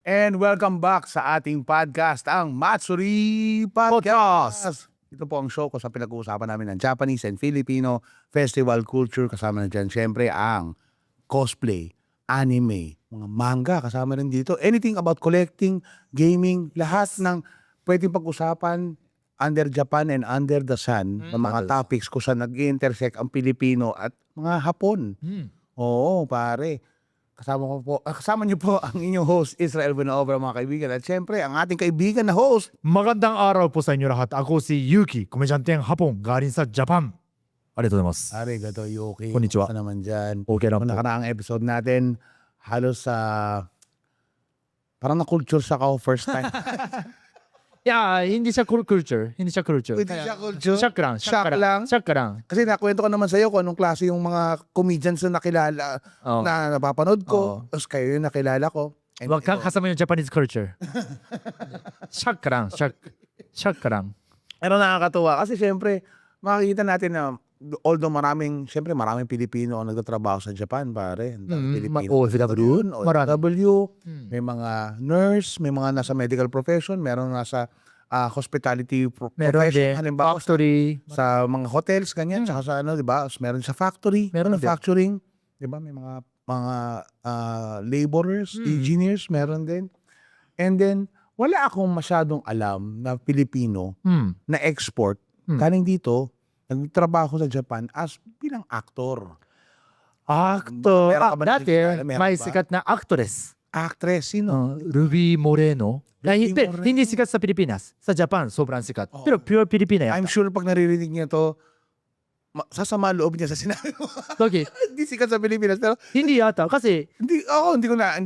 And welcome back sa ating podcast, ang Matsuri Podcast. Ito po ang show ko sa pinag-uusapan namin ng Japanese and Filipino festival culture. Kasama na dyan, syempre, ang cosplay, anime, mga manga, kasama rin dito. Anything about collecting, gaming, lahat ng pwedeng pag-usapan under Japan and under the sun, ng mga topics kung saan nag-intersect ang Pilipino at mga Hapon. Oo, pare. Kasama niyo po ang inyong host, Israel Buenaobra, mga kaibigan. At syempre, ang ating kaibigan na host. Magandang araw po sa inyo lahat. Ako si Yuki, komedyanteng Hapon, galing sa Japan. Arigatou gozaimasu. Ari, gato, Yuki. Konnichiwa. Kamusta naman dyan? Okay lang Kung po. nakaraang episode natin, halos sa... parang na-culture sa ako first time. Yeah, hindi siya culture. Hindi siya culture. Hindi siya culture? Shock lang. Shock lang? Shock lang. Kasi nakwento ko naman sa'yo kung anong klase yung mga comedians na nakilala, Oh. na napapanood ko. Oo. Tapos kayo yung nakilala ko. And Huwag kang ito. kasama yung Japanese culture. Shock lang. Shock lang. Pero nakakatuwa kasi syempre makikita natin na although maraming Pilipino ang nagtatrabaho sa Japan, pare. Ang daming Pilipino. OFW. OFW, may mga nurse, may mga nasa medical profession, meron nasa hospitality Meron profession. din. Halimbawa Factory. sa mga hotels, ganyan, tsaka sa ano, di ba? Meron sa factory, Meron din. manufacturing, di ba? May mga laborers, engineers, meron din. And then, wala akong masyadong alam na Pilipino na export galing dito, nagtrabaho sa Japan as bilang actor. Actor. Meron ka ba Dati, nakikilala? Meron may ba? sikat na actress. Actress, sino? Ruby Moreno. Ruby Pero Moreno. hindi sikat sa Pilipinas. Sa Japan, sobrang sikat. Oo. Pero pure Pilipina yan. I'm sure pag naririnig niya to, sasama loob niya sa sinabi mo. Bakit? Hindi sikat sa Pilipinas, pero Hindi yata. Kasi hindi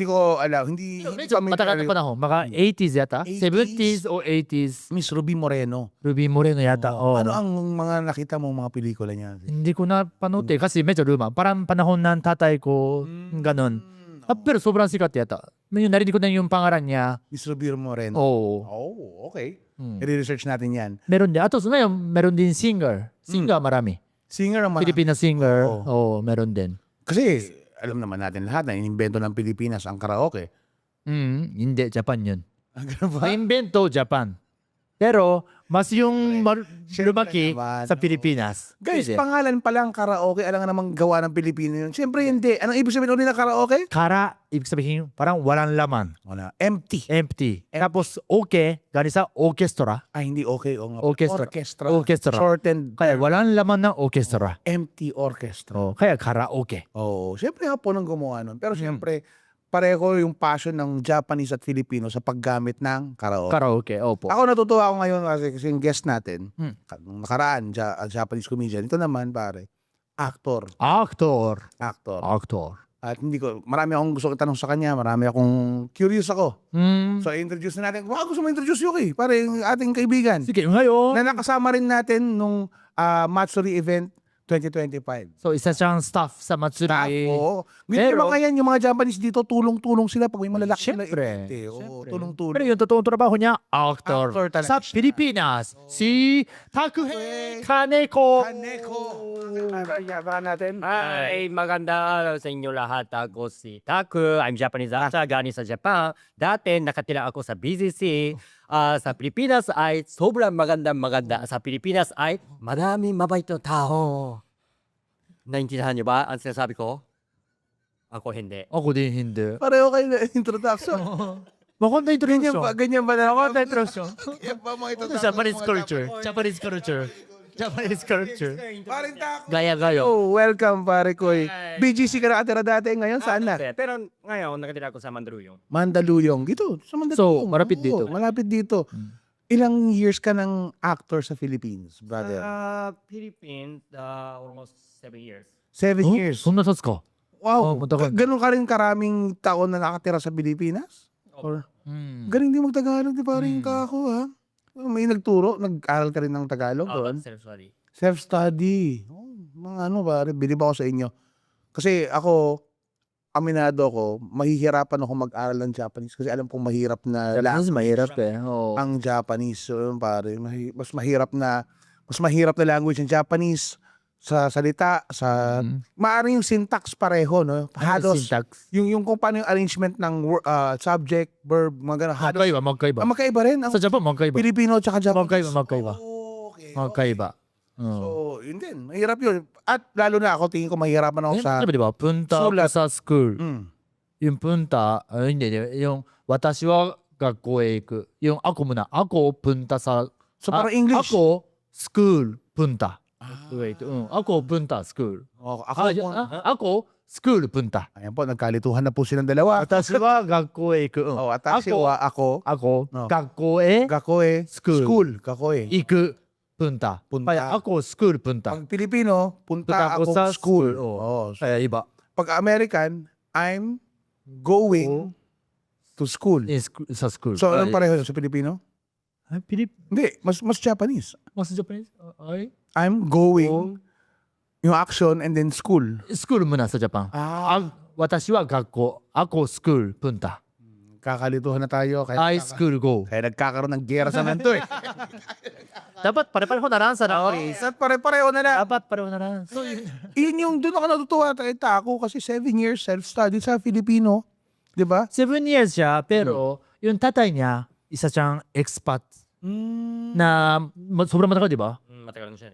ko alam. Hindi medyo kami- matagal na panahon. Mga 80s yata. 80s? 70s o 80s. Miss Ruby Moreno. Ruby Moreno yata. Oh. Ano ang mga nakita mo mga pelikula niya? Hindi ko na panood eh. Kasi medyo luma. Parang panahon ng tatay ko. Ganon. Pero sobrang sikat yata. Yung narinig ko na yung pangalan niya. Miss Ruby Moreno. Oh. Oh, okay. I-research natin yan. Meron din. At ngayon, meron din singer. Singer marami. Singer ang Filipina singer. Oo. Oh, meron din. Kasi alam naman natin lahat na inimbento ng Pilipinas ang karaoke. Hindi. Japan yun. Ganun ba? Invento Japan. Pero, mas yung lumaki naman, sa Pilipinas. Guys, Pwede. pangalan pa lang karaoke, alam nga namang gawa ng Pilipino yun. Siyempre hindi. Anong ibig sabihin ulit ng karaoke? Kara, ibig sabihin, parang walang laman. Wala. Empty. Empty. Tapos, okay, galing sa orchestra. Ay, hindi okay. O nga. Orchestra. Orchestra. Shortened. Kaya walang laman ng orchestra. Empty orchestra. Oh, kaya karaoke. Oo. Siyempre nga po nang gumawa nun. Pero siyempre, pareho yung passion ng Japanese at Filipino sa paggamit ng karaoke. Karaoke, opo. Ako natutuwa ako ngayon kasi yung guest natin, nung nakaraan, Japanese comedian. Ito naman, pare, actor. Actor. At hindi ko, marami akong gusto itanong sa kanya, marami akong curious ako. So, introduce na natin. Baka gusto mo introduce, Yuki, pare, yung ating kaibigan. Sige, ngayon. Na nakasama rin natin nung Matsuri event 2025. So, isa siyang staff sa Matsuri. Oo. Pero- Pero, yung mga Japanese dito, tulong-tulong sila pag may malalaki na Siyempre. event. Eh. Oo, Siyempre. tulong-tulong. Pero yung totoong trabaho niya, actor. Actor talaga Sa siya. Pilipinas, si Takuhei Kaneko. Kaneko. Yabahan natin. Hi, magandang araw sa inyo lahat. Ako si Taku. I'm Japanese actor, galing sa Japan. Dati nakatira ako sa BGC. Sa Pilipinas ay sobrang maganda. Sa Pilipinas ay maraming mabait na tao. Naintindihan niyo ba ang sinasabi ko? Ako hindi. Ako din hindi. Pareho kayo na introduction. Maganda Ganyan ba? introduction. Ganyan ba na? Maganda introduction. Ganyan ba mga introduction? Japanese mga culture. Japanese culture. Japanese culture. Paring tako. Gaya-gayo. Oh, welcome pare koy. BGC ka nakatira dati, ngayon saan na? Pero ngayon, nakatira ako sa Mandaluyong. Mandaluyong. Dito, sa Mandaluyong. So, malapit Oo, dito. Malapit dito. Ilang years ka ng actor sa Philippines, brother? Philippines, almost 7 years. 7 years. そんな経つか。Wow. Oh, matagal. Ganun ka rin karaming taon na nakatira sa Pilipinas? Or galing din mag-Tagalog, di pa rin ka ako, ha? May nagturo, nag-aral ka rin ng Tagalog doon. Self-study. Self-study. Oh, mga ano pare, bilib ako sa inyo. Kasi ako, aminado ako, mahihirapan ako mag-aral ng Japanese kasi alam kong mahirap na Japanese mahirap eh. Oo. ang Japanese. So, yun, pare, mas mahirap na language ng Japanese. sa salita, sa maaaring yung syntax pareho, no? Halos syntax. yung kung paano yung arrangement ng subject, verb, mga ganun. Halos Magkaiba. magkaiba rin ang Sa Japan, magkaiba. Pilipino tsaka Japanese. Magkaiba. Okay. Magkaiba. So, yun din. Mahirap yun. At lalo na ako, tingin ko mahirapan ako sa... Di ba? Punta sulat. ako sa school. Mm. Yung punta, hindi. Yung, watashi wa gakko e iku. Yung ako muna. Ako punta sa... So, parang English. Ako, school, punta. Wait, ako punta, school. Ako, school, punta. Ayan po, nagkalituhan na po silang dalawa. Watashi wa gakko e iku. Oh, atashi wa ako. Ako, No. gakko e Gakoe. School. Gakoe. iku, punta. Punta. Kaya ako, school, punta. Pag Pilipino, punta Punta ako ako sa school. school. Oh. Kaya iba. Pag American, I'm going to school. Sa school. So, anong pareho yun sa Pilipino? Hindi, mas Japanese. Mas Japanese? Ay? I'm going, yung action, and then school. School muna sa Japan. Watashi wa gakko, ako school, punta. Kakalituhan na tayo. I school go. Kaya nagkakaroon ng gera sa nanto eh. Dapat pare-pareho na lang sa Okay, so pare-pareho na lang. Dapat pareho na lang. So, Yun yung doon ako natutuwa. Ako kasi 7 years self-study sa Filipino. Di ba? 7 years siya, pero yung tatay niya, isa siyang expat na sobrang matagal, di ba? Matagal na siya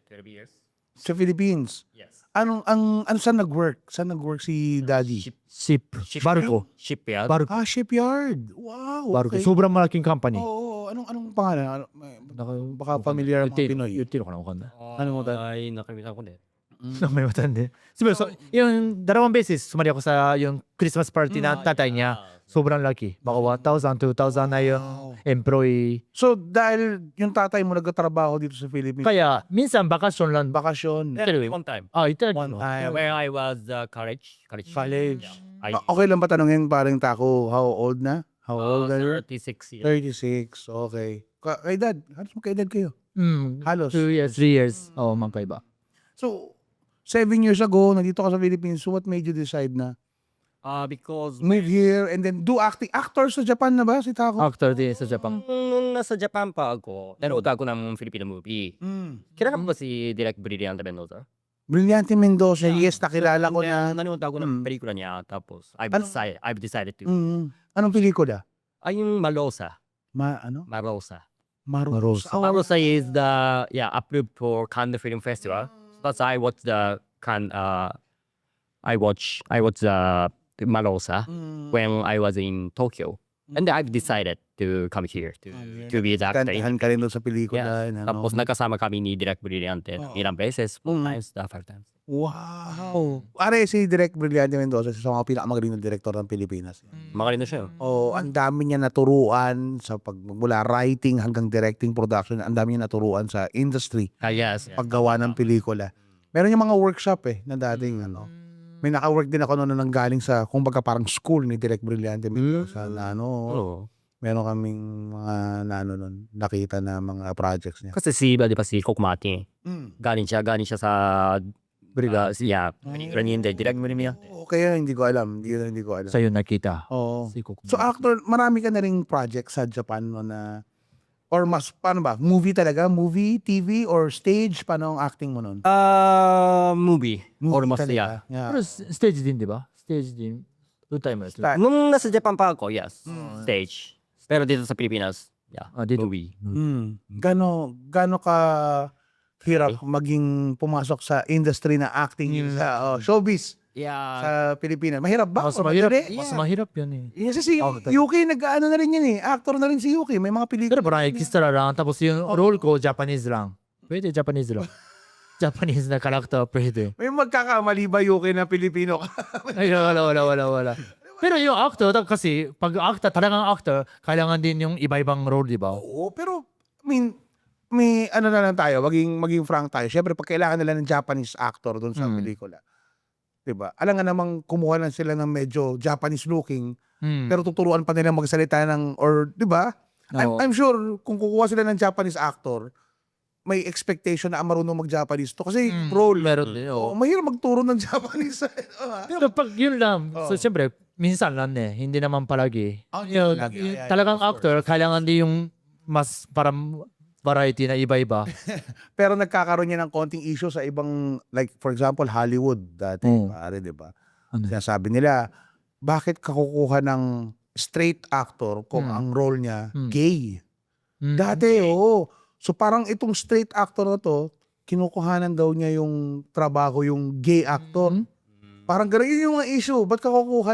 12 years. Sa Philippines. Yes. Ano saan nag-work? Saan nag-work si daddy? Ship. Barko. Shipyard. Barko. Shipyard. Wow, Barko. okay. Sobrang malaking company. Oo, anong pangalan? Baka familiar ang mga Pinoy. 言っていいのかなわかんない。 Ano mo ay nakalimutan ko din. Nakalimutan din. So, yung dalawang beses, sumali ako sa yung Christmas party na tatay niya. Sobrang laki. Baka 1,000, 2,000 na yung employee. So, dahil yung tatay mo nagtatrabaho dito sa Philippines, Kaya, minsan bakasyon lang. bakasyon. One time. Ito. One time. Where I was college. College. Yeah. Okay lang ba tanungin parang tako, how old na? How old are you? 36 years. 36, okay. Kay dad, halos magkaedad kayo. Halos. 2 years, 3 years. Oo, magkaiba. So, 7 years ago, nandito ka sa Philippines, so what made you decide na Because move here and then do acting? Actor sa Japan na ba si Tako? Actor din sa Japan. nung nasa Japan pa ako, nanood ako ng Filipino movie. Kilala mo ba si Direk Brillante Mendoza? Brillante Mendoza, yes, nakilala ko na. Nanood ako ng pelikula niya, tapos I've decided to. Anong pelikula? Ay, yung Malosa. Marosa. Marosa. Oh, Malosa is the, approved for Cannes Film Festival. But I watched the Malosa when I was in Tokyo. And I've decided to come here to be the actor. Kantahan ka rin doon sa pelikula. Yes. Tapos nakasama kami ni Direk Brillante ilang beses, 4 times, 5 times. Wow. Are si Direk Brillante Mendoza, isa sa mga pinakamagaling na direktor ng Pilipinas. Magaling na siya. Oh, ang dami niya naturuan sa mula writing hanggang directing, production, ang dami niya naturuan sa industry, Yes. paggawa ng pelikula. Meron yung mga workshop na dating may naka-work din ako noon nang galing sa kumbaga parang school ni Direk Brillante Mendoza na meron kaming mga noon nakita na mga projects niya. Kasi si Kokmati, galing siya sa pelikula niya, Direk Brillante. Kaya hindi ko alam. Hindi ko alam. Sa'yo nakita. Oo. Si Kuko. So actor, marami ka na ring project sa Japan na or mas paano ba? Movie talaga? Movie, TV or stage? Paano ang acting mo nun? Movie. Almost, talaga. Yeah. Pero stage din, di ba? Stage din. 2 time. Nung nasa Japan pa ako, yes. Stage. Pero dito sa Pilipinas, Dito. movie. Gano ka hirap maging pumasok sa industry na acting sa showbiz sa Pilipinas? Mahirap ba? Mas O mahirap. madali? Mas mahirap yun eh. Yes, si Yuki, nag-ano na rin yun actor na rin si Yuki. May mga pelikula. Pero parang extra lang. Tapos yung role ko, Japanese lang. Pwede Japanese lang. Japanese na karakter, pwede. May magkakamali ba Yuki na Pilipino ka? Ay, wala. Pero yung actor, kasi pag actor, talagang actor, kailangan din yung iba-ibang role, di ba? Oo, pero may ano na lang tayo, maging frank tayo. Siyempre, pag kailangan nila ng Japanese actor doon sa pelikula, 'di ba? Alam nga namang kumuha lang sila ng medyo Japanese looking, pero tuturuan pa nila magsalita or 'di ba? I'm sure kung kukuha sila ng Japanese actor, may expectation na marunong mag-Japanese to kasi role. Meron din, Mahirap magturo ng Japanese. Pero pag yun lang, so siyempre, minsan lang hindi naman palagi. Palagi. Talagang actor, kailangan din yung mas parang variety na iba-iba. Pero nagkakaroon niya ng konting issue sa ibang, like for example, Hollywood dati, Oo. pare, di ba? Ano? Sinasabi nila, bakit ka kukuha ng straight actor kung ang role niya gay? Dati, oo. So parang itong straight actor na to, kinukuhanan daw niya yung trabaho yung gay actor. Parang gano'n yun yung mga issue. Ba't ka kukuha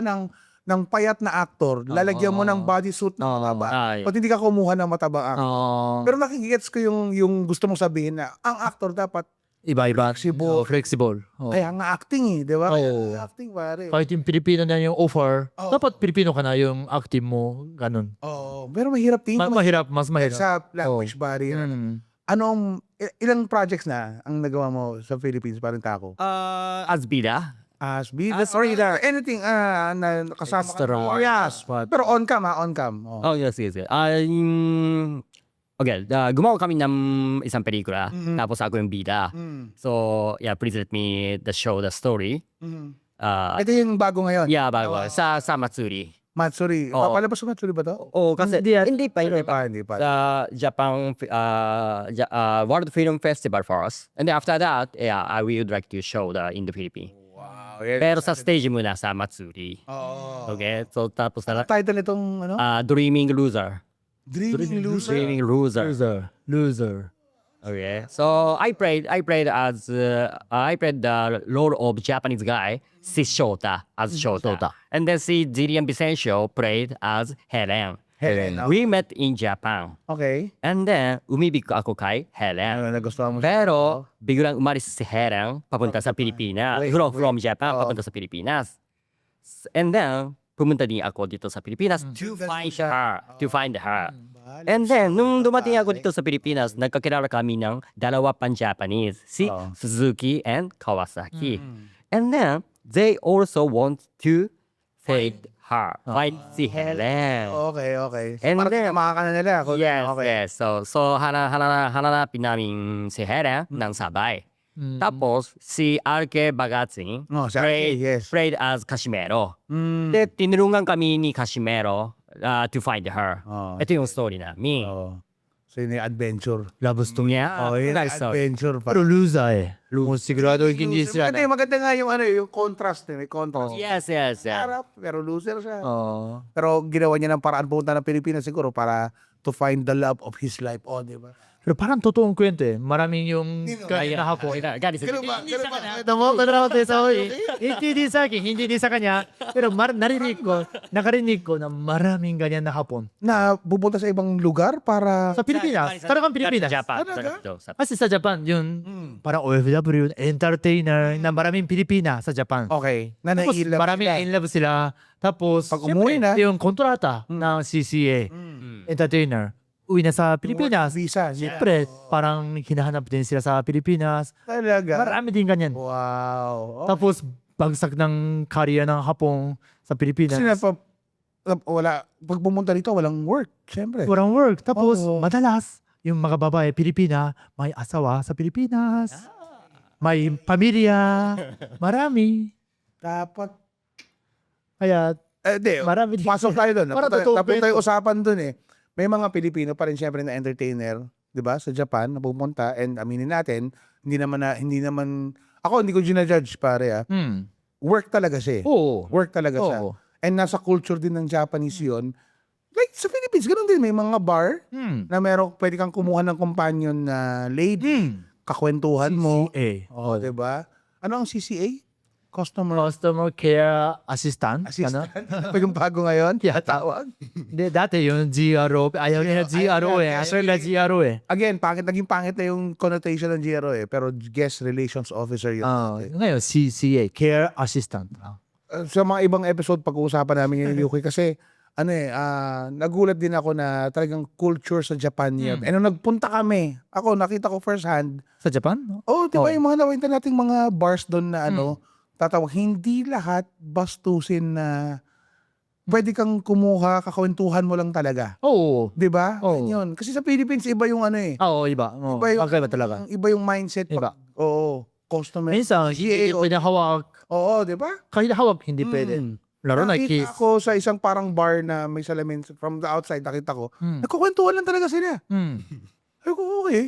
ng payat na actor, lalagyan mo ng bodysuit na mataba? Ay. Ba't hindi ka kumuha ng matabang actor? Oh, Pero nakikigets ko yung gusto mong sabihin na ang actor dapat iba-iba. flexible. Flexible. Oh. Kaya nga acting di ba? Kaya Oo. nga acting, pare. Kahit yung Pilipino na yung offer, Oo. dapat Pilipino ka na yung acting mo. Ganun. Oo. Pero mahirap tingin ko Mahirap, mas mahirap. sa language barrier. Anong, ilang projects na ang nagawa mo sa Philippines, parang tako? As bida. As bida, As reader. anything na kasama ka. Extra. Oh, yes. Pero on cam on cam. Oh. Oh, yes. Okay, gumawa kami ng isang pelikula, tapos ako yung bida. So, yeah, please let me show the story. Ito yung bago ngayon. Yeah, bago. Sa Matsuri. Matsuri. Oo. Papalabas sa Matsuri ba to? Oh, kasi hindi pa. Hindi pa. Sa Japan World Film Festival first. And then after that, yeah, I would like to show in the Philippines. Wow. Pero sa stage muna sa Matsuri. Oo. Okay? So tapos na Title nitong ano? Dreaming Loser. Dreaming Loser. Dreaming Loser. Loser. Okay. So I played the role of Japanese guy, si Shota as Shota. And then si Jillian Vicencio played as Helen. Helen. We met in Japan. Okay. And then umibig ako kay Helen. Ano nagustuhan mo siya? Pero biglang umalis si Helen papunta sa Pilipinas. From Japan papunta sa Pilipinas. And then pumunta din ako dito sa Pilipinas to find her. And then nung dumating ako dito sa Pilipinas, nagkakilala kami ng dalawa pang Japanese, si Suzuki and Kawasaki. And then they also want to find her, find si Helen. Okay. And Parang then- tinamahan ka na nila. Yes, Okay. yes. So hanapin namin si Helen ng sabay. Tapos, si Arke Bagatsing Oh, si Arke, yes. played as Casimero. Mm. De, tinulungan kami ni Casimero to find her. Oh. Ito yung story namin. Oo. So yun yung adventure. Love story. Yeah, Oh, yun nice story. adventure pa. Pero loser eh. Sigurado hindi sila Maganda nga yung yung contrast. May contrast. Yes. Harap, pero loser siya. Oh. Pero ginawa niya ng paraan punta ng Pilipinas siguro para to find the love of his life. Oh, di ba? Pero parang totoong kwento eh. Maraming yung Ay, kaya na hapon. Gani sa Ganun ba? Ito mo, hindi din sa akin, hindi din sa kanya. Pero nakarinig ko na maraming ganyan na hapon. Na pupunta sa ibang lugar para... Sa Pilipinas. Talagang Pilipinas. Japan. Kasi sa Japan, yun, parang OFW, entertainer, na maraming Pilipina sa Japan. Okay. Na Tapos nai-love maraming sila. in love sila. Tapos, Pag umuwi na. yung kontrata ng CCA, entertainer, uwi na sa Pilipinas. Visa. Siyempre, parang hinahanap din sila sa Pilipinas. Talaga. Marami din ganyan. Wow. Tapos, bagsak ng career ng Hapon sa Pilipinas. Kasi wala, pag pumunta dito, walang work. Siyempre. Walang work. Tapos, Oo. madalas, yung mga babae, Pilipina, may asawa sa Pilipinas. May pamilya. Marami. Dapat. Kaya, Di, marami din. pasok tayo doon. Para totoo Napunta tayo kwento. usapan doon eh. May mga Pilipino pa rin siyempre na entertainer, 'di ba? Sa Japan na pumunta, and aminin natin, hindi naman ako hindi ko ginajudge pare ah. Work talaga siya. Eh. Oo. Work talaga siya. Oo. And nasa culture din ng Japanese 'yon. Like sa Philippines, ganun din may mga bar na pwede kang kumuha ng companion na lady, kakwentuhan mo. CCA. Oh, 'di ba? Ano ang CCA? Customer Customer Care Assistant. Assistant. Ano? Pa yung bago ngayon? Yeah, Tawag. Hindi, dati yung GRO. Ayaw nila GRO eh. Actually na GRO eh. Again, naging pangit na yung connotation ng GRO eh. Pero guest relations officer yun. Ngayon, CCA. Care Assistant. Sa mga ibang episode, pag-uusapan namin yung UK kasi nagulat din ako na talagang culture sa Japan yun. And nung nagpunta kami, ako nakita ko first hand, Sa Japan? di ba yung mga nakita nating mga bars doon na tatawag, hindi lahat bastusin na pwede kang kumuha, kakwentuhan mo lang talaga. Oo. Di ba? Oo. Yun. Kasi sa Philippines, iba yung Oo, iba. Oo. Iba yung- Magkaiba talaga. iba yung mindset. Iba. Oo. Customer. Minsan, hindi pwede hawak. Oo, di ba? Kahit hawak, hindi pwede. Laro na Nakita kiss. ako sa isang parang bar na may salamin from the outside, nakita ko. Nagkukwentuhan lang talaga sila. Ay ko, okay.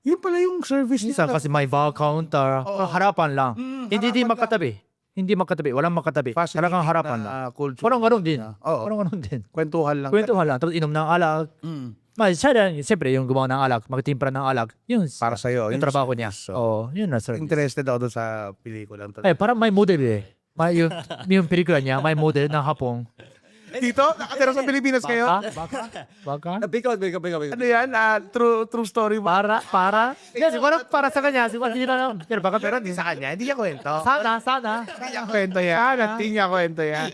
Yun pala yung service Minsan nila. kasi may bar counter, harapan lang. Hindi harapan magkatabi. Hindi magkatabi, walang magkatabi. Talagang harapan lang. Culture. Parang gano'n din. Oo. Parang gano'n din. Kwentuhan lang. Kwentuhan lang, tapos inom ng alak. Siya rin, siyempre, yung gumawa ng alak, magtimpra ng alak, yun, Para sa'yo. yung trabaho niya. So, Oo, yun na service. interested ako doon sa pelikulang to. Eh, parang may model eh. May, yung pelikula niya, may model ng Hapong. Dito, nakatira sa Pilipinas ngayon. Baka? Because. Ano yan? True story ba? Para? Yes, siguro para sa kanya, siguro hindi na lang. Pero baka, Pero hindi sa kanya. Hindi niya kwento. sana. Hindi niya kwento yan. Hindi niya kwento yan.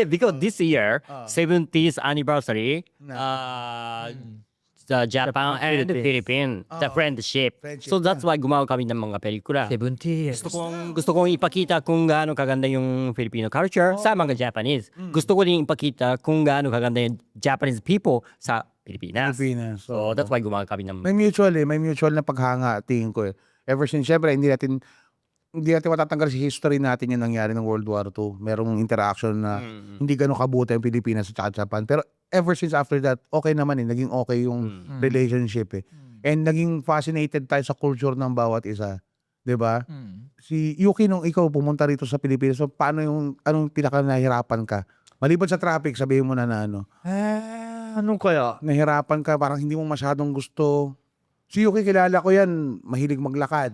Because this year, 70th anniversary, the Japan and the Philippines, the friendship. So that's why gumawa kami ng mga pelikula. 70 years. Gusto kong ipakita kung gaano kaganda yung Filipino culture sa mga Japanese. Gusto ko din ipakita kung gaano kaganda yung Japanese people sa Pilipinas. Pilipinas. So that's why gumawa kami ng... May mutual na paghanga, tingin ko eh. Ever since, syempre, hindi natin matatanggal si history natin yung nangyari ng World War II. Merong interaction na hindi ganun kabuti ang Pilipinas at Japan. Pero ever since after that, okay naman eh. Naging okay yung relationship eh. And naging fascinated tayo sa culture ng bawat isa. 'Di ba? Si Yuki, nung ikaw pumunta rito sa Pilipinas, so paano anong pinaka nahirapan ka? Maliban sa traffic, sabihin mo na ano. Anong kaya? Nahirapan ka, parang hindi mo masyadong gusto. Si Yuki, kilala ko yan, mahilig maglakad.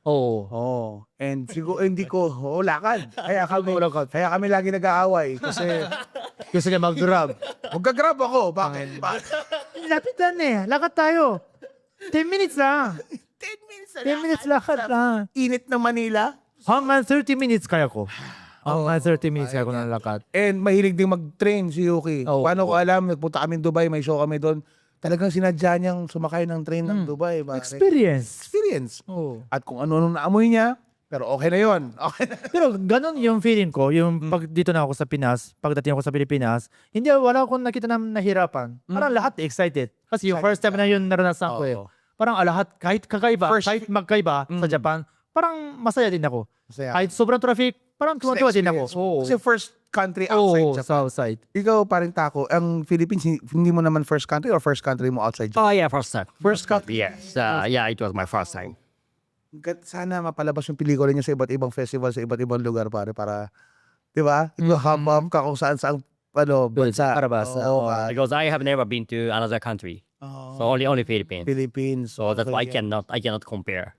Oo. And siguro hindi ko, lakad. Kaya kami lagi nag-aaway kasi Gusto niya mag-grab. magka-grab ako. Bakit? Lapitan eh. Lakad tayo. 10 minutes lang. 10 minutes 10 minutes lakad lang. Init ng Manila. Hanggang 30 minutes kaya ko. Hanggang 30 minutes kaya ko na lakad. And mahilig din mag-train si Yuki. Oo. Paano ko alam, nagpunta kami Dubai, may show kami doon. Talagang sinadya niyang sumakay ng train ng Dubai. Pare. Experience. Oh. At kung ano naamoy niya, pero okay na yun. Okay na. Pero ganun yung feeling ko, yung pag dito na ako sa Pinas, pagdating ako sa Pilipinas, wala akong nakita na nahirapan. Parang lahat excited. Kasi yung first time na yun naranasan ko eh. Parang lahat, kahit kakaiba, kahit magkaiba sa Japan, parang masaya din ako. Masaya. Kahit sobrang traffic, parang tuwa din ako. Kasi first country outside Oo, Japan. sa outside. Ikaw, paring Tako, ang Philippines, hindi mo naman first country or first country mo outside Japan? Oh yeah, first time. First country. Yes. Yeah, it was my first time. Sana mapalabas yung pelikula niyo sa iba't ibang festival, sa iba't ibang lugar, pare, para, di ba? Hop up ka kung saan bansa. Arabasa. Oo, Because I have never been to another country. So only Philippines. Philippines. So that's why I yeah. cannot compare.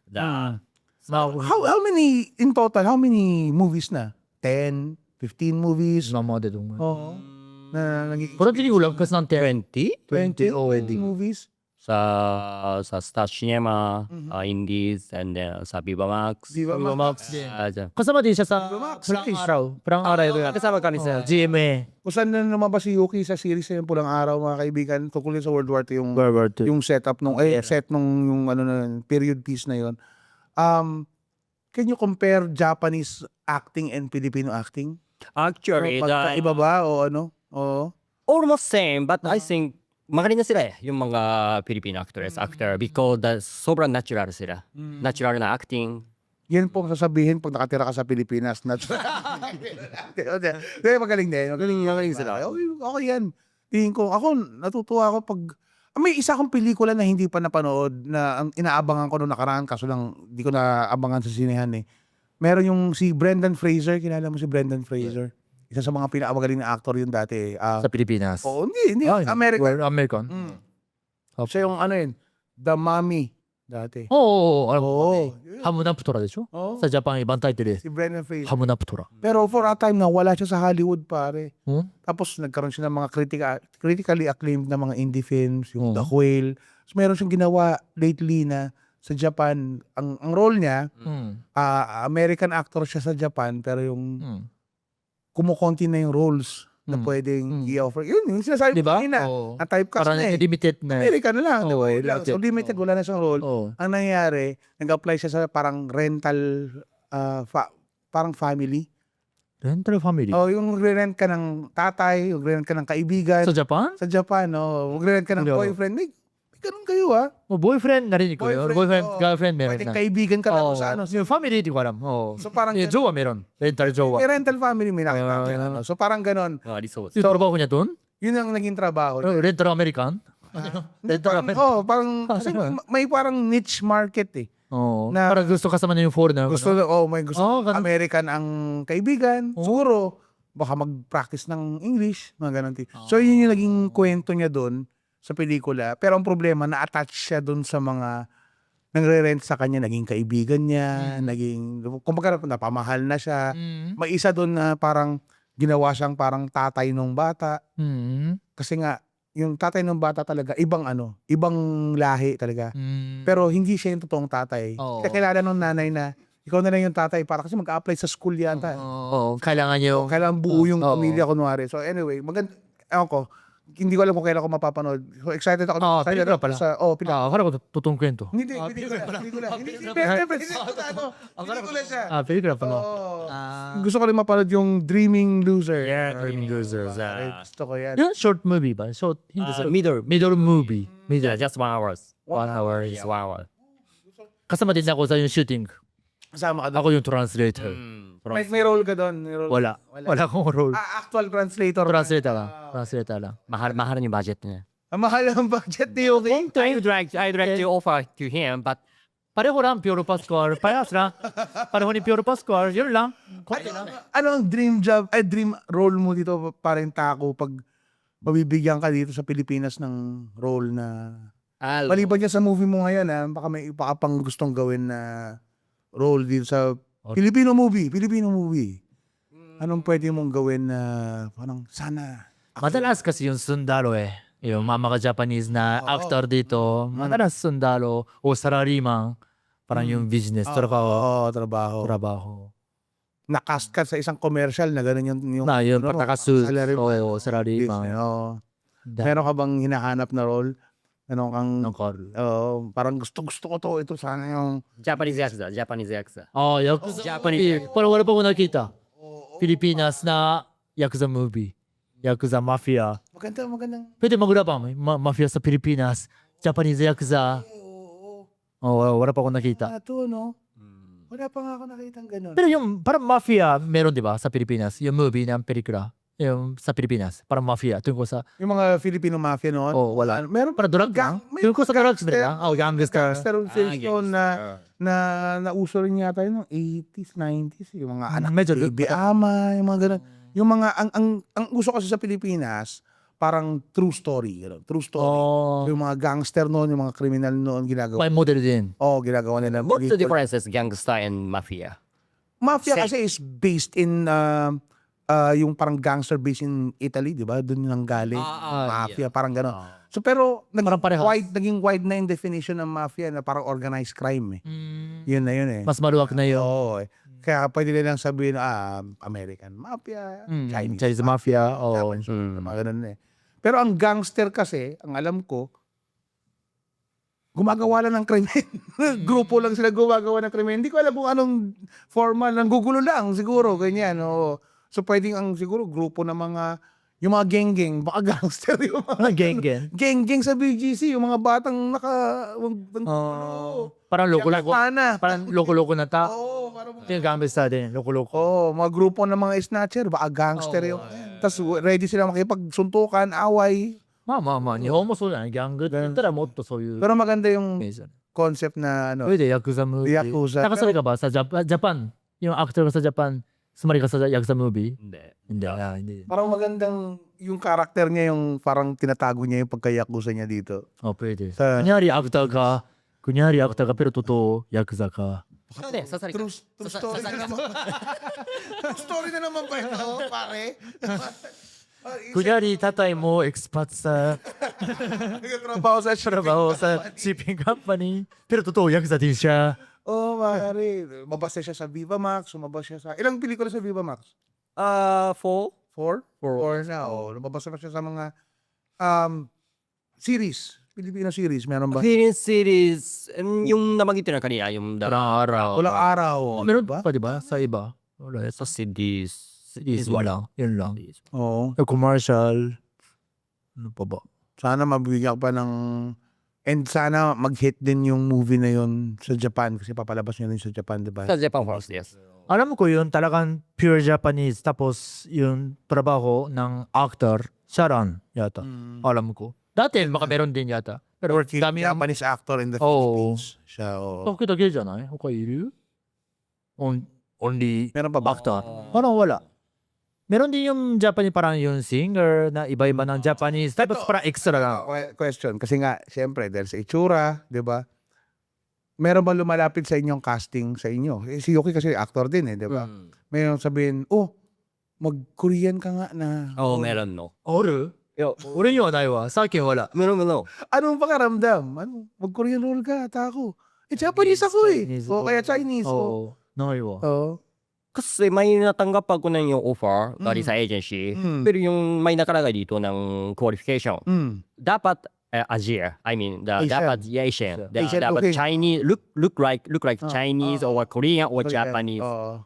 How many, in total, how many movies na? 10, 15 movies? Oo. Na naging Parang tinigulang kasi ng 20 20 already. movies? sa Star Cinema, Indies, and sa Viva Max. Viva Max. Kasama din siya sa British. Parang araw yun. Kasama kami sa GMA. Kung saan na lumabas si Yuki sa series na yung Pulang Araw, mga kaibigan, tungkol yun sa World War II, World War II. yung setup nung, set nung yung ano na, period piece na yun. Can you compare Japanese acting and Filipino acting? Actually, Magkaiba ba o ano? Oo. almost same, but I think magaling na sila yung mga Filipino actor, because sobrang natural sila. Natural na acting. Yan po ang sasabihin pag nakatira ka sa Pilipinas. Hindi, magaling din. Magaling sila. Okay yan. Tingin ko, ako, natutuwa ako pag... May isa akong pelikula na hindi pa napanood na ang inaabangan ko noong nakaraan, kaso lang hindi ko naabangan sa sinehan eh. Meron yung si Brendan Fraser, kilala mo si Brendan Fraser? Isa sa mga pinakamagaling na actor yun dati. Sa Pilipinas. Oo, hindi. American. Siya yung ano yun, The Mummy dati. Oo. 하무나프토라 되죠? Oo. Sa Japan, ibang title eh. Si Brendan Fraser. 하무나프토라. Pero for a time na wala siya sa Hollywood, pare. Hmm? Tapos nagkaroon siya ng mga critically acclaimed na mga indie films, yung Oo. The Whale. So, meron siyang ginawa lately na sa Japan. Ang role niya, American actor siya sa Japan, pero yung kumukonti na yung roles na pwedeng i-offer. Yun, yung sinasabi Diba? ko na. Oo. Ang typecast Parang na eh. limited na. American na lang. Oo, diba? limited. So limited, wala na siyang role. Oo. Ang nangyayari, nag-apply siya sa parang rental, parang family. Rental family. O yung magre-rent ka ng tatay, magre-rent ka ng kaibigan. Sa Japan? Sa Japan, magre-rent ka ng Hindi ako. boyfriend. May ganun kayo boyfriend narinig ko yun. Boyfriend, oo. girlfriend meron Pwedeng na. kaibigan ka lang Oo. sa ano. Yung family, di ko alam. Oo. So parang Eh, jowa meron. Rental jowa. may rental family, may nakita. So parang ganon.理想です。Yung trabaho niya doon? Yun ang naging trabaho. Rental American? Parang kasi may parang niche market eh. Oo. Na- Parang gusto kasama niya yung foreigner. May gusto ganun. American ang kaibigan. Siguro baka mag-practice ng English, mga ganun. So yun yung naging kwento niya doon sa pelikula. Pero ang problema, na-attach siya doon sa mga nagre-rent sa kanya, naging kaibigan niya, kumbaga napamahal na siya. May isa doon na parang ginawa siyang parang tatay nung bata. Kasi nga, yung tatay ng bata talaga, ibang lahi talaga. Pero hindi siya yung totoong tatay. Oo. Kilala nung nanay na, ikaw na lang yung tatay para kasi mag-apply sa school yata. Oo. Kailangan yung... Kailangan buo yung Oo. pamilya kunwari. So anyway, hindi ko alam kung kailan ko mapapanood. So excited ako. pelikula pala. Pelikula. Akala ko totoong kwento. Hindi, pelikula siya. Pelikula pala. Oo. Gusto ko rin mapanood yung Dreaming Loser. Yeah, Dreaming Losers. Gusto ko yan. Yung short movie ba? Short, hindi short. Middle Movie. Yeah, just 1 hour. 1 hour is 1 hour. Kasama din ako sa yung shooting. Kasama ka doon. Ako yung translator. May role ka doon. Wala akong role. Actual translator. Translator lang. Translator lang. Mahal yung budget niya. Ang mahal ang budget ni Yuki. I direct to offer to him, but Pareho lang, Piolo Pascual. Parehas lang. Pareho ni Piolo Pascual. Yun lang. Konti lang. Ano ang dream role mo dito, parang tako, pag mabibigyan ka dito sa Pilipinas ng role na maliban niya sa movie mo ngayon, baka may iba ka pang gustong gawin na role dito sa Filipino movie. Anong pwede mong gawin na parang sana Madalas kasi yung sundalo eh. Yung mga Japanese na actor dito. Madalas sundalo o salaryman. Parang yung business. Trabaho. nakast ka sa isang commercial na gano'n yung Na yun, ano, patakasus. salary Oo, salaryman. Oo. Meron ka bang hinahanap na role? Ano kang Ng Carl. parang gusto ko to, ito sana yung Japanese Yakuza. Oh, Yakuza movie. Parang wala pa ko nakita. Pilipinas na Yakuza movie. Yakuza Mafia. magandang Pwede magulabang. Mafia sa Pilipinas. Japanese Yakuza. Oh, wala pa ko nakita. to, no? Wala pa nga ako nakitang gano'n. Pero yung parang Mafia, meron di ba sa Pilipinas? Yung movie ng pelikula. Yung sa Pilipinas. Parang Mafia. Tungkol sa... Yung mga Filipino mafia noon. Oh, wala. Meron Parang drug lang. may Tungkol sa drugs gangster. nila. Oh, gangster. Pero films noon na nauso rin yata yun ng 80s, 90s. Yung mga anak Medyo baby ama, yung mga gano'n. Yung mga, ang uso kasi sa Pilipinas, parang true story. Gano'n. True story. Oh, Yung mga gangster noon, yung mga kriminal noon, ginagawa. may model din. Ginagawa nila. What's the difference is gangster and mafia? Mafia Same. kasi is based in yung parang gangster based in Italy, di ba? Doon nang galing. Mafia, parang gano'n. So pero Parang parehas. naging wide na yung definition ng mafia na parang organized crime eh. Yun na yun eh. Mas maluwag na yun. Oo eh. Kaya pwede nilang sabihin American Mafia, Chinese Mafia. Oh. Japanese, mga ganun eh. Pero ang gangster kasi, ang alam ko, gumagawa lang ng krimen. Grupo lang sila gumagawa ng krimen. Hindi ko alam kung anong formal, nanggugulo lang siguro, ganyan. Oo. So pwedeng siguro grupo ng mga, yung mga geng-geng, baka gangster yung mga Geng-geng. geng-geng sa BGC, yung mga batang Parang loko-loko. Sana. Parang loko-loko na ta. Oo, parang Yung gangster din. Loko-loko. mga grupo ng mga snatcher, baka gangster yung. Tapos ready sila makipagsuntukan, away. まあまあまあ、日本もそうじゃない。ギャングって言ったらもっとそういう Pero maganda yung イメージだね。 concept na それでヤクザムービー。 Yakuza. Nakasali ka ba sa Japan? Yung actor ka sa Japan, sumali ka sa Yakuza movie? Hindi. Hindi. Parang magandang yung karakter niya, yung parang tinatago niya yung pagka-yakuza niya dito. Oh, pwede. Sa- Kunyari actor ka, pero totoo, Yakuza ka. True story na naman. Story na naman ba ito, pare? Kunyari tatay mo, expat sa Nagtatrabaho sa trabaho sa shipping company, pero totoo, Yakuza din siya. pare. Mabasa siya sa Viva Max, lumabas siya sa... Ilang pelikula sa Viva Max? 4? 4 na. Lumabas na siya sa mga series. Filipino series. Meron ba? Film series, yung nabanggit na kanina, yung Araw. Walang araw. Meron ba? pa, di ba? Sa iba. Wala. sa CDs. Is wala. Yun lang. Oo. Yung commercial. Ano pa ba? Sana mabigyan ka pa ng... And sana mag-hit din yung movie na yun sa Japan kasi papalabas nyo rin sa Japan, di ba? Sa Japan first, yes. Alam ko yun, talagang pure Japanese. Tapos yung trabaho ng actor, Sharon yata. Alam ko. Dati, baka meron din yata. Pero Working dami ang... Japanese actor in the Oo. Philippines. Siya, oo. 時々じゃない他いるonly Meron pa ba? actor. Parang wala. Meron din yung Japanese, parang yung singer na iba-iba ng Japanese. Tapos parang extra lang. Question. Kasi nga, syempre, dahil sa itsura, di ba? Meron ba lumalapit sa inyong casting sa inyo? Eh, si Yuki kasi actor din eh, di ba? Meron sabihin, mag-Korean ka nga na. Oo, meron no. ある俺にはないわ。さっきほら。 Meron no. Anong pakaramdam? Mag-Korean role ka, tako. Japanese ako eh. Chinese. O kaya Chinese. Oo.ないわ。 Oo. Kasi may natanggap ako na yung offer dari sa agency. Pero yung may nakalagay dito ng qualification. Dapat Asia. I mean, Asian. dapat Asian. Asian Dapat looking. Chinese, look like Chinese or Korean or Japanese. Oo.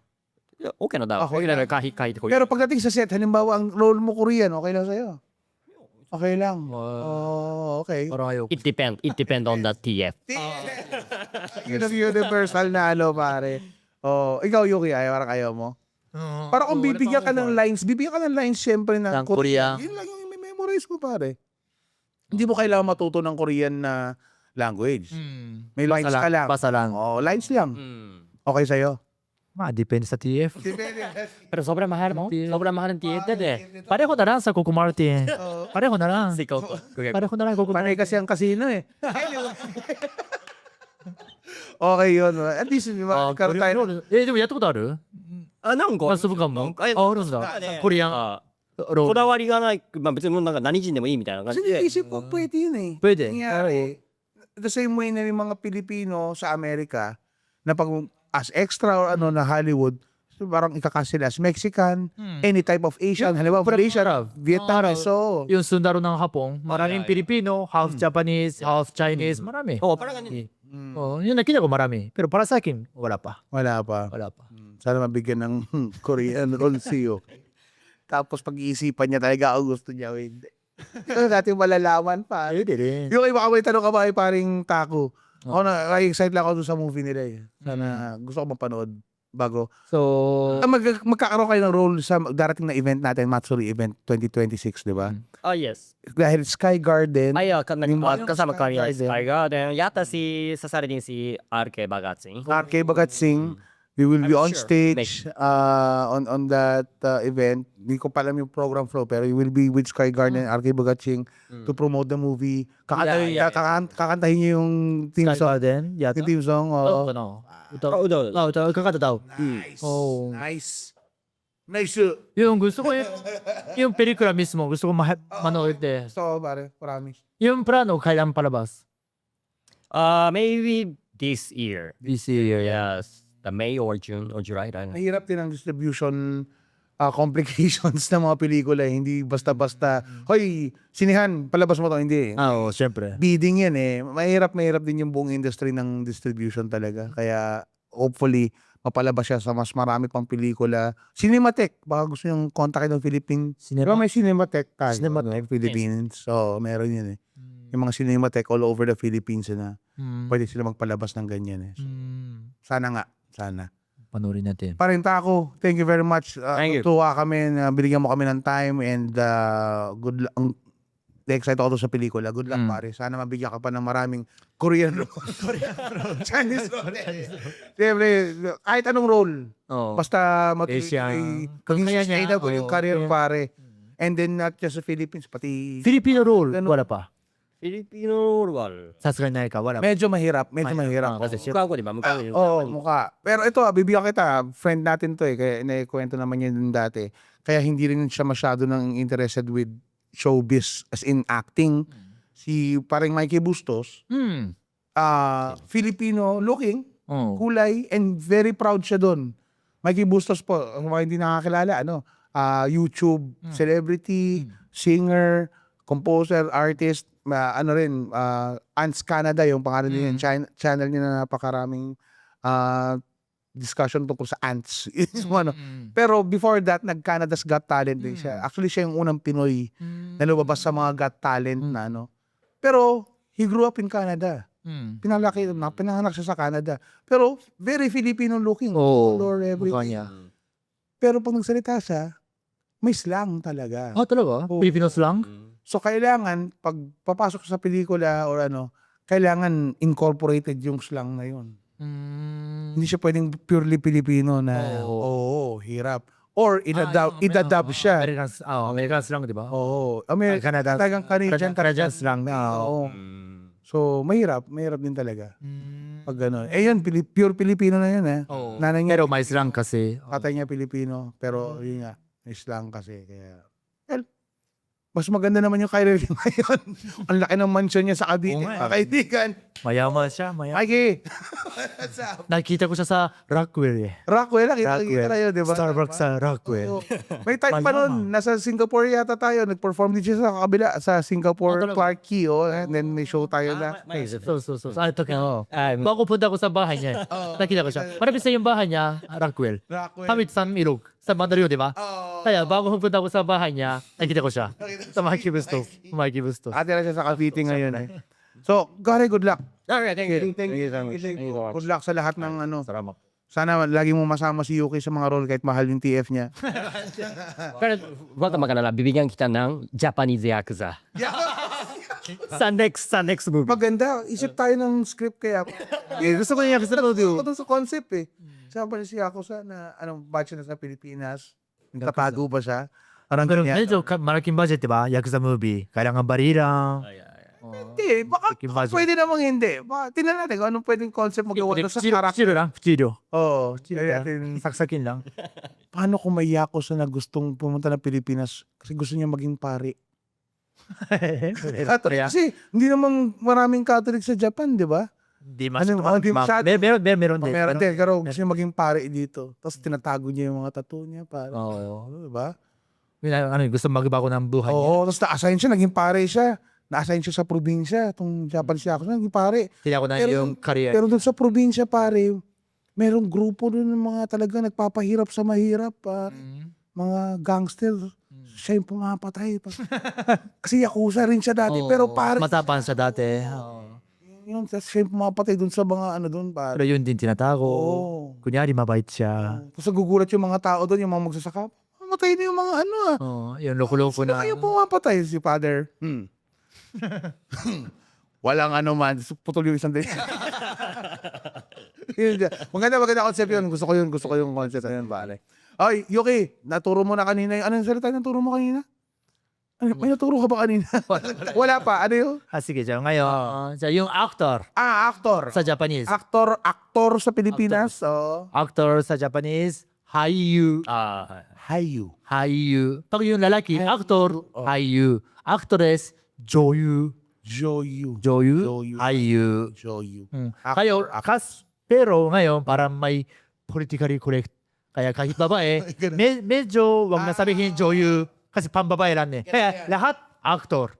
Okay na daw. Okay Okay na lang. kahit Korean. Pero pagdating sa set, halimbawa ang role mo Korean, okay lang sa'yo? Okay lang. Okay. Parang ayoko. It depend on the TF. Yun ang universal na pare. Ikaw Yuki, ayaw mo? Para kung bibigyan ka ng lines, syempre Ng na Korea. Yun lang yung memorize mo pare. Hindi mo kailangan matuto ng Korean na language. May lines ka lang. Basa lang. Lines lang. Okay sa'yo? Depende sa TF. Pero sobrang mahal mo. Sobrang mahal ng TF eh. Pareho na lang sa Coco Martin. Pareho na lang. Sikaw. Pareho na lang Coco Panay Martin. kasi ang kasino eh. Okay yun. At least, karoon tayo. でもやったことあるなんか、マスブカンもあるんだ。コリアンロール。こだわりがない、別になんか何人でもいいみたいな感じ Kasi で。 isip ko, pwede yun eh. Pwede. Nangyari, the same way na yung mga Pilipino sa Amerika, na pag as extra or na Hollywood, so parang ikakast sila as Mexican, any type of Asian, halimbawa Malaysia, Vietnam, so Yung sundaro ng Hapon, maraming Pilipino, half Japanese, half Chinese, marami. Oo, parang ganun. Yun nakita ko marami. Pero para sa akin, wala pa. wala pa. Wala pa. Sana mabigyan ng Korean role si Yuki. Tapos pag-iisipan niya talaga ang gusto niya o hindi. Ito natin malalaman pa. Pwede rin. Yung iba may tanong ka ba paring Taku? Ako na, excited lang ako dun sa movie nila eh. Sana gusto ko mapanood bago. So, Magkakaroon kayo ng role sa darating na event natin, Matsuri event 2026, di ba? Yes. Dahil Sky Garden, Ay, kasama Sky kami yung Garden. Sky Garden. Yata sasali din si RK Bagatsing. RK Bagat Singh, we will be I'm on sure. stage on that event. Hindi ko pa alam yung program flow, pero we will be with Sky Garden and RK Bagat Singh to promote the movie. Yeah. Kakantahin niyo yung theme Sky song. Garden, yata. Yung theme song, Oh, oo. no. Kakata daw. Nice. Oh. Nice. Nice. Yung gusto ko yung pelikula mismo, gusto ko manood eh. So, pare, promise. Yung plano, kailan palabas? Maybe this year. This year, yeah. Yes. The May or June or July. I don't know. Mahirap din ang distribution complications ng mga pelikula. Hindi basta-basta, hoy, sinihan, palabas mo to. Hindi. Oo, syempre. Bidding yan eh. Mahirap din yung buong industry ng distribution talaga. Kaya, hopefully, mapalabas siya sa mas marami pang pelikula. Cinematheque, baka gusto yung kontakin ng Philippine. Diba may Cinematheque tayo? Cinematheque. Philippines. So, meron yun eh. Yung mga Cinematheque all over the Philippines na pwede sila magpalabas ng ganyan eh. So, sana nga. Sana. Panoorin natin. Parinta ako. Thank you very much. Thank you. Tuwa kami na binigyan mo kami ng time and good luck. Excited ako sa pelikula. Good luck pare. Sana mabigyan ka pa ng maraming Korean role. Chinese role. Siyempre, kahit anong role. Oh. Basta matuloy. Asian. Maging Kaya niya, sustainable yung career okay. pare. And then not just sa Philippines, pati Filipino role, Ganun. wala pa. Filipino wal. Saすがにないか、wala pa. medyo mahirap. Medyo mahirap. Kasi Mukha ko, di ba? Mukha ko yun. Oo, mukha. Pero ito, bibigyan kita. Friend natin to eh. Kaya naikwento naman niya din dati. Kaya hindi rin siya masyado nang interested with showbiz as in acting. Si parang Mikey Bustos, Filipino looking, Oh. kulay, and very proud siya doon. Mikey Bustos po, kung mga hindi nakakilala, YouTube, celebrity, singer, composer, artist, Ants Canada, yung pangalan niya, channel niya na napakaraming discussion tungkol sa ants. Pero before that, nag-Canada's Got Talent din siya. Actually, siya yung unang Pinoy na lumabas sa mga Got Talent na Pero, he grew up in Canada. Pinanganak siya sa Canada. Pero, very Filipino looking. Oh, Color, mukha everything. niya. Pero pag nagsalita siya, may slang talaga. Ah, talaga? Oo. Filipino slang? So, kailangan, pag papasok sa pelikula or ano, kailangan incorporated yung slang na yun. Hindi siya pwedeng purely Filipino na, oo, hirap. Or, idadub siya. American slang, di ba? Oo. Talagang Canadian slang na. Oo. So, mahirap din talaga. Pag gano'n. Yun, pure Filipino na yun, Nanay niya, Pero may slang kasi. tatay niya Pilipino, pero yun nga, may slang kasi. Kaya, well, mas maganda naman yung Kyrie Irving ngayon. Ang laki ng mansion niya sa Cavite, Oo nga, mga kaibigan. Mayaman siya, mayaman. Mikey, Nakita ko siya sa Rockwell eh. Rockwell, kita tayo, di ba? Starbucks sa Oo. Rockwell. May time pa nun, nasa Singapore yata tayo, nag-perform din siya sa kabila, sa Singapore, Clark Quay, and then may show tayo na. So. Ano to ka? Bago punta ko sa bahay niya. Nakita ko siya. Marami sa yung bahay niya, Rockwell. Kami sa Ilog. Sa Mandaluyong, di ba? Kaya bago pupunta ko sa bahay niya, nakita ko siya. Sa Mikey Bustos. Ate na siya sa Cavite ngayon. So, Gary, good luck. Okay, thank you. Thank you. Good luck sa lahat ng ano. Salamat. Sana lagi mo masama si Yuki sa mga role kahit mahal yung TF niya. Pero wag ka magalala, bibigyan kita ng Japanese Yakuza. sa next movie. Maganda. Isip tayo ng script kaya. Gusto ko niya kasi sa concept eh. Sabi si Yakuza na anong batch na sa Pilipinas. Tatago ba siya? Parang ganyan. Medyo malaking budget, di ba? Yakuza movie. Kailangan barira. Hindi. Baka pwede namang hindi. Tingnan natin kung anong pwedeng concept magawa doon sa karakter. Pchiro. Oo. Saksakin lang. Paano kung may Yakuza na gustong pumunta ng Pilipinas kasi gusto niya maging pari? Kasi hindi namang maraming Catholic sa Japan, di ba? Di masyado. Meron din. Meron din, pero gusto niya maging pare dito. Tapos tinatago niya yung mga tattoo niya. Oo. Diba? Gusto magbago ng buhay niya. Oo, tapos na-assign siya, naging pare siya. Na-assign siya sa probinsya. Itong Japanese Yakuza, naging pare. Tinako na yung career. Pero doon sa probinsya, pare, merong grupo doon ng mga talaga nagpapahirap sa mahirap. Mga gangster. Siya yung pumapatay. Kasi Yakuza rin siya dati. Pero pare, Matapang siya dati. yun, siya yung pumapatay doon sa mga ano doon, pare. Pero yun din tinatago. Oo. Kunyari, mabait siya. Tapos nagugulat yung mga tao doon, yung mga magsasaka. Mamatay na yung mga ano Yung loko-loko Sino na. kayo pumapatay si father? Walang ano man. Putol yung isang day. maganda concept yun. Gusto ko yung concept. Ayun, pare. Ay, Yuki, naturo mo na kanina. Anong salita na naturo mo kanina? May naturo ka ba kanina? Wala pa. Ano yun? Sige, dyan. Ngayon, yung actor Actor. sa Japanese. Actor sa Pilipinas. Actor sa Japanese, Haiyu. Hayu. Pag yung lalaki, actor, Haiyu. Actress, Joyu. Joyu. Haiyu. Kayo, pero ngayon, parang may politically correct. Kaya kahit babae, medyo wag na sabihin Joyu. Kasi pambabae lang eh. Kaya lahat, actor.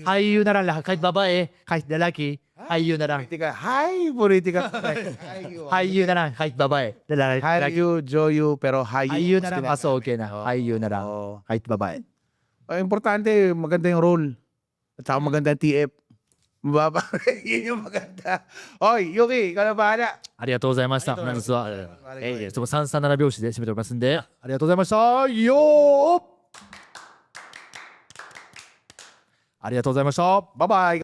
Haiyu na lang lahat. Kahit babae, kahit lalaki, Haiyu na lang. Politika. Haiyu na lang, kahit babae. Lalaki. Hayu, Joyu, pero Hayu. Hayu na lang, mas okay na. Hayu na lang, kahit babae. Importante, maganda yung role. At saka maganda yung TF. Mababa. Yun yung maganda. Oy, Yuki, ikaw na bahala. ありがとうございました。本日は、337拍子で締めておりますんで、ありがとうございました。よーありがとうございました。Bye-bye.